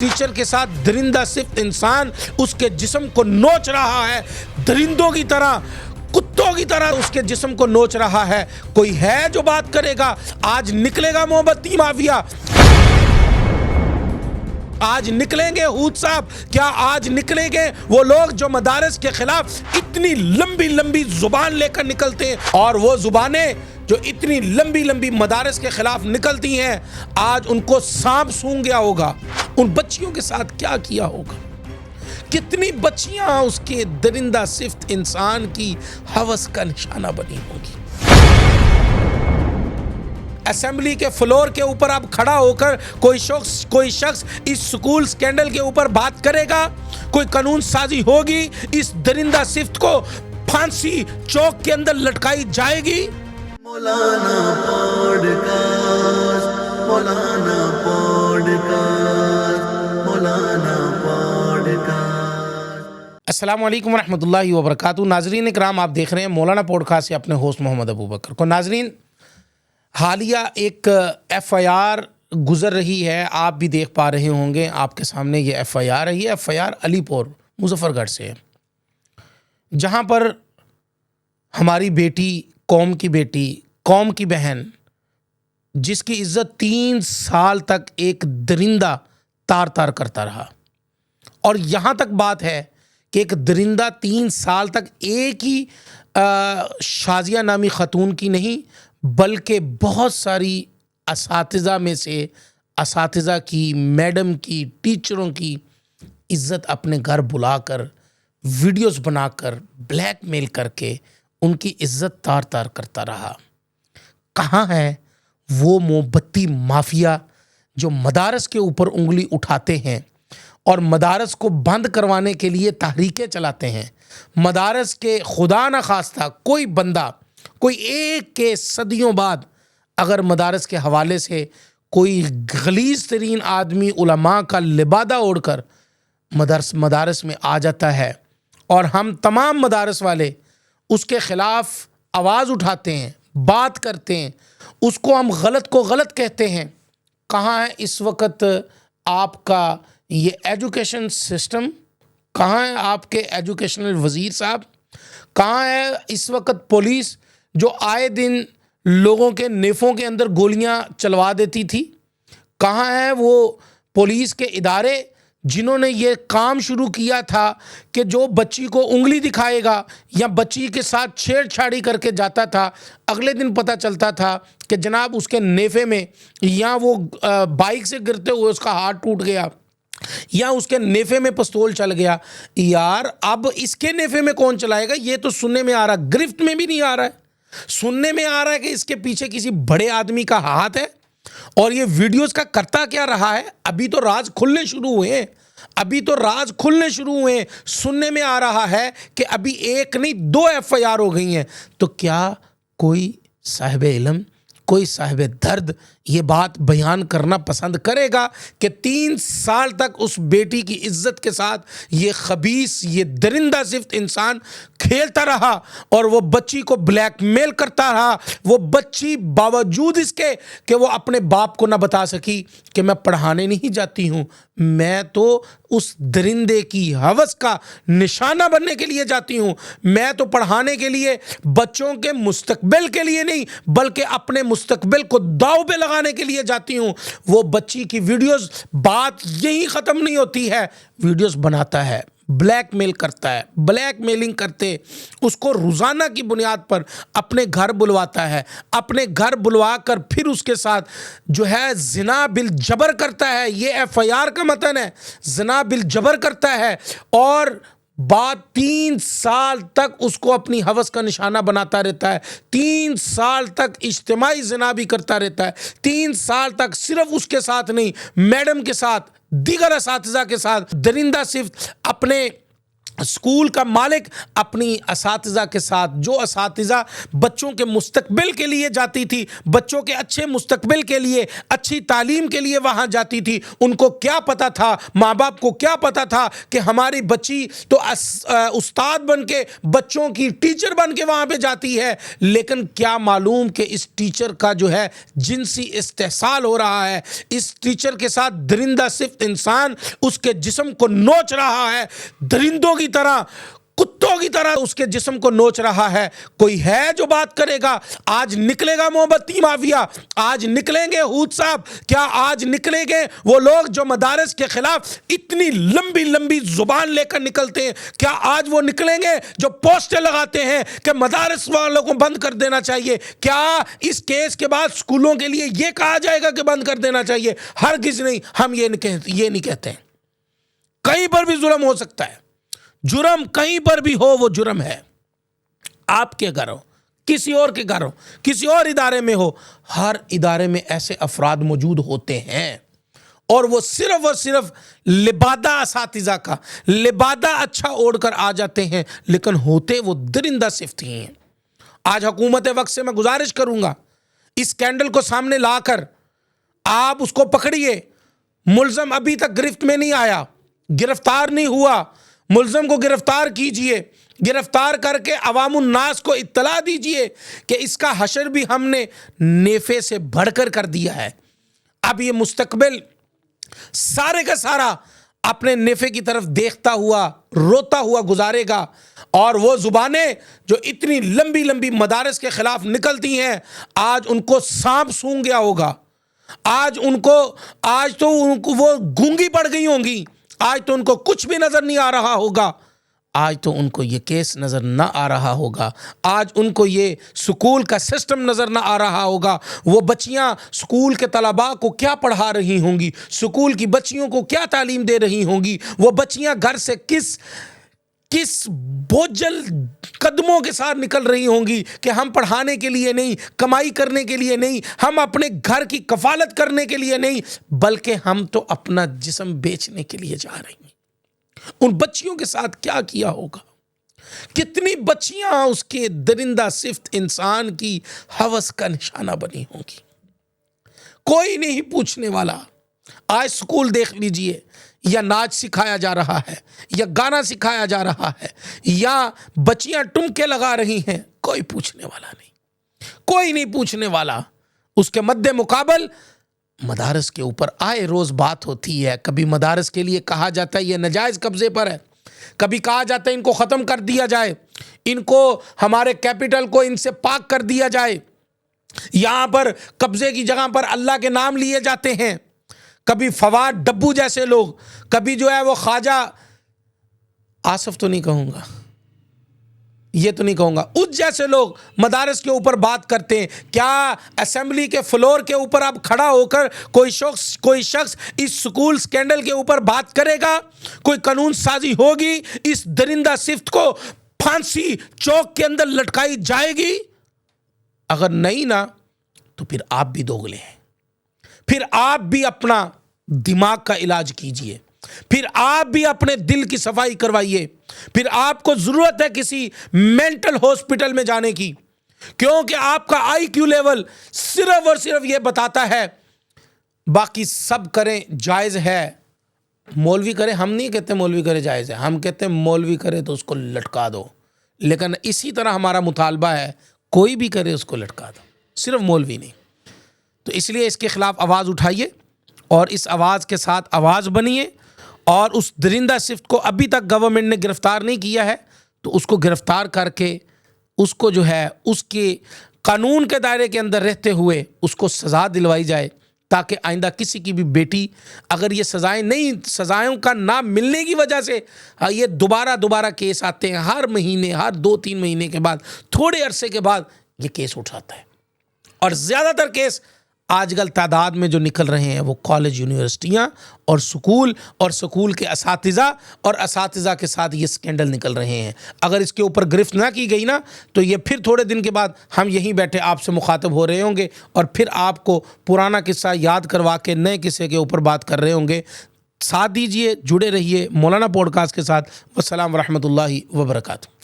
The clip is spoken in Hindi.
टीचर के साथ दरिंदा सिर्फ इंसान उसके जिस्म को नोच रहा है, दरिंदों की तरह, कुत्तों की तरह उसके जिस्म को नोच रहा है। कोई है जो बात करेगा? आज निकलेगा मोमबत्ती माफिया, आज निकलेंगे हूद साहब, क्या आज निकलेंगे वो लोग जो मदारस के खिलाफ इतनी लंबी लंबी जुबान लेकर निकलते हैं? और वो जुबानें जो इतनी लंबी लंबी मदारस के खिलाफ निकलती हैं, आज उनको सांप सूंघ गया होगा। उन बच्चियों के साथ क्या किया होगा? कितनी बच्चियां उसके दरिंदा सिफ्त इंसान की हवस का निशाना बनी होगी। असेंबली के फ्लोर के ऊपर अब खड़ा होकर कोई शख्स इस स्कूल स्कैंडल के ऊपर बात करेगा, कोई कानून साजी होगी, इस दरिंदा सिफ्त को फांसी चौक के अंदर लटकाई जाएगी। मौलाना पॉडकास्ट, मौलाना पॉडकास्ट, मौलाना पॉडकास्ट। अस्सलाम वालेकुम रहमतुल्लाहि व बरकातहू। नाजरीन इकराम, आप देख रहे हैं मौलाना पॉडकास्ट से अपने होस्ट मोहम्मद अबू बकर को। नाजरीन, हालिया एक FIR गुजर रही है, आप भी देख पा रहे होंगे, आपके सामने ये FIR है। ये FIR अलीपुर मुजफ्फरगढ़ से है, जहाँ पर हमारी बेटी, कौम की बेटी, कौम की बहन, जिसकी इज्जत 3 साल तक एक दरिंदा तार तार करता रहा। और यहाँ तक बात है कि एक दरिंदा 3 साल तक एक ही शाजिया नामी ख़तून की नहीं, बल्कि बहुत सारी असातिज़ा में से असातिज़ा की, मैडम की, टीचरों की इज़्ज़त अपने घर बुलाकर, वीडियोस बनाकर, ब्लैकमेल करके उनकी इज़्ज़त तार तार करता रहा। कहाँ है वो मोमबत्ती माफिया जो मदारस के ऊपर उंगली उठाते हैं और मदारस को बंद करवाने के लिए तहरीकें चलाते हैं? मदारस के खुदा न खास्ता कोई बंदा, कोई एक के सदियों बाद अगर मदारस के हवाले से कोई गलीज़ तरीन आदमी उलमा का लिबादा ओढ़कर मदारस में आ जाता है और हम तमाम मदारस वाले उसके ख़िलाफ़ आवाज़ उठाते हैं, बात करते हैं, उसको हम गलत को गलत कहते हैं। कहाँ है इस वक्त आपका ये एजुकेशन सिस्टम? कहाँ है आपके एजुकेशनल वज़ीर साहब? कहाँ है इस वक्त पुलिस जो आए दिन लोगों के नेफ़ों के अंदर गोलियां चलवा देती थी? कहाँ है वो पुलिस के इदारे जिन्होंने ये काम शुरू किया था कि जो बच्ची को उंगली दिखाएगा या बच्ची के साथ छेड़छाड़ी करके जाता था, अगले दिन पता चलता था कि जनाब उसके नेफ़े में या वो बाइक से गिरते हुए उसका हाथ टूट गया या उसके नेफ़े में पिस्तौल चल गया। यार, अब इसके नेफ़े में कौन चलाएगा? ये तो सुनने में आ रहा, गिरफ्त में भी नहीं आ रहा है, सुनने में आ रहा है कि इसके पीछे किसी बड़े आदमी का हाथ है। और ये वीडियोस का करता क्या रहा है? अभी तो राज खुलने शुरू हुए हैं, अभी तो राज खुलने शुरू हुए हैं। सुनने में आ रहा है कि अभी एक नहीं 2 FIR हो गई हैं। तो क्या कोई साहिब इल्म, कोई साहिब दर्द ये बात बयान करना पसंद करेगा कि 3 साल तक उस बेटी की इज्जत के साथ ये खबीस, ये दरिंदा सिफ्त इंसान खेलता रहा और वो बच्ची को ब्लैकमेल करता रहा? वो बच्ची बावजूद इसके कि वो अपने बाप को ना बता सकी कि मैं पढ़ाने नहीं जाती हूँ, मैं तो उस दरिंदे की हवस का निशाना बनने के लिए जाती हूँ, मैं तो पढ़ाने के लिए, बच्चों के मुस्तकबिल के लिए नहीं बल्कि अपने मुस्तकबिल को दांव पे लगाने के लिए जाती हूँ। वो बच्ची की वीडियोस, बात यही ख़त्म नहीं होती है, वीडियोस बनाता है, ब्लैकमेल करता है, ब्लैकमेलिंग करते उसको रोज़ाना की बुनियाद पर अपने घर बुलवाता है, अपने घर बुलवा कर फिर उसके साथ जो है ज़िना बिल जबर करता है। ये FIR का मतन है, ज़िना बिल जबर करता है और बात 3 साल तक उसको अपनी हवस का निशाना बनाता रहता है। 3 साल तक इज्तिमाई ज़िना भी करता रहता है। 3 साल तक सिर्फ उसके साथ नहीं, मैडम के साथ, दीगर असातिज़ा के साथ दरिंदा सिफ्त अपने स्कूल का मालिक अपनी असातिज़ा के साथ, जो असातिज़ा बच्चों के मुस्तकबिल के लिए जाती थी, बच्चों के अच्छे मुस्तकबिल के लिए, अच्छी तालीम के लिए वहाँ जाती थी, उनको क्या पता था, माँ बाप को क्या पता था कि हमारी बच्ची तो उस्ताद बन के, बच्चों की टीचर बन के वहाँ पे जाती है। लेकिन क्या मालूम कि इस टीचर का जो है जिनसी इस्तेहसाल हो रहा है, इस टीचर के साथ दरिंदा सिर्फ इंसान उसके जिस्म को नोच रहा है, दरिंदों की तरह, कुत्तों की तरह उसके जिस्म को नोच रहा है। कोई है जो बात करेगा? आज निकलेगा मोमबत्ती माफिया, आज निकलेंगे हूद साहब, क्या आज निकलेंगे वो लोग जो मदारस के खिलाफ इतनी लंबी लंबी जुबान लेकर निकलते हैं? क्या आज वो निकलेंगे जो पोस्टर लगाते हैं कि मदारस वालों को बंद कर देना चाहिए? क्या इस केस के बाद स्कूलों के लिए ये कहा जाएगा कि बंद कर देना चाहिए? हरगिज़ नहीं, हम ये नहीं कहते हैं। कहीं पर भी जुल्म हो सकता है, जुर्म कहीं पर भी हो वो जुर्म है। आपके घर हो, किसी और के घर हो, किसी और इदारे में हो, हर इदारे में ऐसे अफराद मौजूद होते हैं और वो सिर्फ और सिर्फ लिबादा असातिज़ा का लिबादा अच्छा ओढ़कर आ जाते हैं, लेकिन होते वो दरिंदा सिफ्त ही हैं। आज हुकूमत वक्त से मैं गुजारिश करूंगा, इस स्कैंडल को सामने लाकर आप उसको पकड़िए। मुल्ज़म अभी तक गिरफ्त में नहीं आया, गिरफ्तार नहीं हुआ, मुल्ज़म को गिरफ्तार कीजिए, गिरफ्तार करके अवामुन नास को इत्तला दीजिए कि इसका हशर भी हमने नेफे से बढ़कर कर दिया है। अब ये मुस्तकबिल सारे का सारा अपने नेफे की तरफ देखता हुआ, रोता हुआ गुजारेगा। और वो जुबानें जो इतनी लंबी लंबी मदारस के खिलाफ निकलती हैं, आज उनको सांप सूंघ गया होगा, आज तो उनको वो गूंगी पड़ गई होंगी, आज तो उनको कुछ भी नजर नहीं आ रहा होगा, आज तो उनको ये केस नज़र ना आ रहा होगा, आज उनको ये स्कूल का सिस्टम नज़र ना आ रहा होगा। वो बच्चियां स्कूल के तलबा को क्या पढ़ा रही होंगी, स्कूल की बच्चियों को क्या तालीम दे रही होंगी, वो बच्चियां घर से किस बोझल कदमों के साथ निकल रही होंगी कि हम पढ़ाने के लिए नहीं, कमाई करने के लिए नहीं, हम अपने घर की कफालत करने के लिए नहीं, बल्कि हम तो अपना जिस्म बेचने के लिए जा रही हैं। उन बच्चियों के साथ क्या किया होगा? कितनी बच्चियां उसके दरिंदा सिफ्त इंसान की हवस का निशाना बनी होंगी। कोई नहीं पूछने वाला। आज स्कूल देख लीजिए, या नाच सिखाया जा रहा है, या गाना सिखाया जा रहा है, या बच्चियां टुमके लगा रही हैं, कोई पूछने वाला नहीं, कोई नहीं पूछने वाला। उसके मद्दे मुकाबल मदारस के ऊपर आए रोज़ बात होती है। कभी मदारस के लिए कहा जाता है ये नाजायज़ कब्ज़े पर है, कभी कहा जाता है इनको ख़त्म कर दिया जाए, इनको हमारे कैपिटल को इनसे पाक कर दिया जाए, यहाँ पर कब्ज़े की जगह पर अल्लाह के नाम लिए जाते हैं। कभी फवाद डब्बू जैसे लोग, कभी जो है वो ख्वाजा आसफ तो नहीं कहूँगा, ये तो नहीं कहूँगा, उस जैसे लोग मदारस के ऊपर बात करते हैं। क्या असेंबली के फ्लोर के ऊपर अब खड़ा होकर कोई शख्स इस स्कूल स्कैंडल के ऊपर बात करेगा? कोई कानून साजी होगी? इस दरिंदा सिफ्त को फांसी चौक के अंदर लटकाई जाएगी? अगर नहीं ना, तो फिर आप भी दोगले हैं, फिर आप भी अपना दिमाग का इलाज कीजिए, फिर आप भी अपने दिल की सफाई करवाइए, फिर आपको जरूरत है किसी मेंटल हॉस्पिटल में जाने की, क्योंकि आपका आईक्यू लेवल सिर्फ और सिर्फ ये बताता है। बाकी सब करें जायज़ है, मौलवी करे, हम नहीं कहते मौलवी करे जायज़ है, हम कहते हैं मौलवी करे तो उसको लटका दो। लेकिन इसी तरह हमारा मुतालबा है, कोई भी करे उसको लटका दो, सिर्फ मौलवी नहीं। तो इसलिए इसके ख़िलाफ़ आवाज़ उठाइए और इस आवाज़ के साथ आवाज़ बनिए। और उस दरिंदा सिफ्त को अभी तक गवर्नमेंट ने गिरफ़्तार नहीं किया है, तो उसको गिरफ़्तार करके उसको जो है उसके कानून के दायरे के अंदर रहते हुए उसको सज़ा दिलवाई जाए, ताकि आइंदा किसी की भी बेटी अगर ये सज़ाओं का ना मिलने की वजह से ये दोबारा केस आते हैं, हर महीने, हर 2-3 महीने के बाद, थोड़े अरसे के बाद ये केस उठाता है। और ज़्यादातर केस आजकल तादाद में जो निकल रहे हैं वो कॉलेज, यूनिवर्सिटियां और स्कूल के असातिज़ा और असातिज़ा के साथ ये स्कैंडल निकल रहे हैं। अगर इसके ऊपर गिरफ्त ना की गई ना, तो ये फिर थोड़े दिन के बाद हम यहीं बैठे आपसे मुखातब हो रहे होंगे और फिर आपको पुराना किस्सा याद करवा के नए किस्से के ऊपर बात कर रहे होंगे। साथ दीजिए, जुड़े रहिए मौलाना पॉडकास्ट के साथ। वस्सलाम रहमतुल्लाहि व बरकातुहू।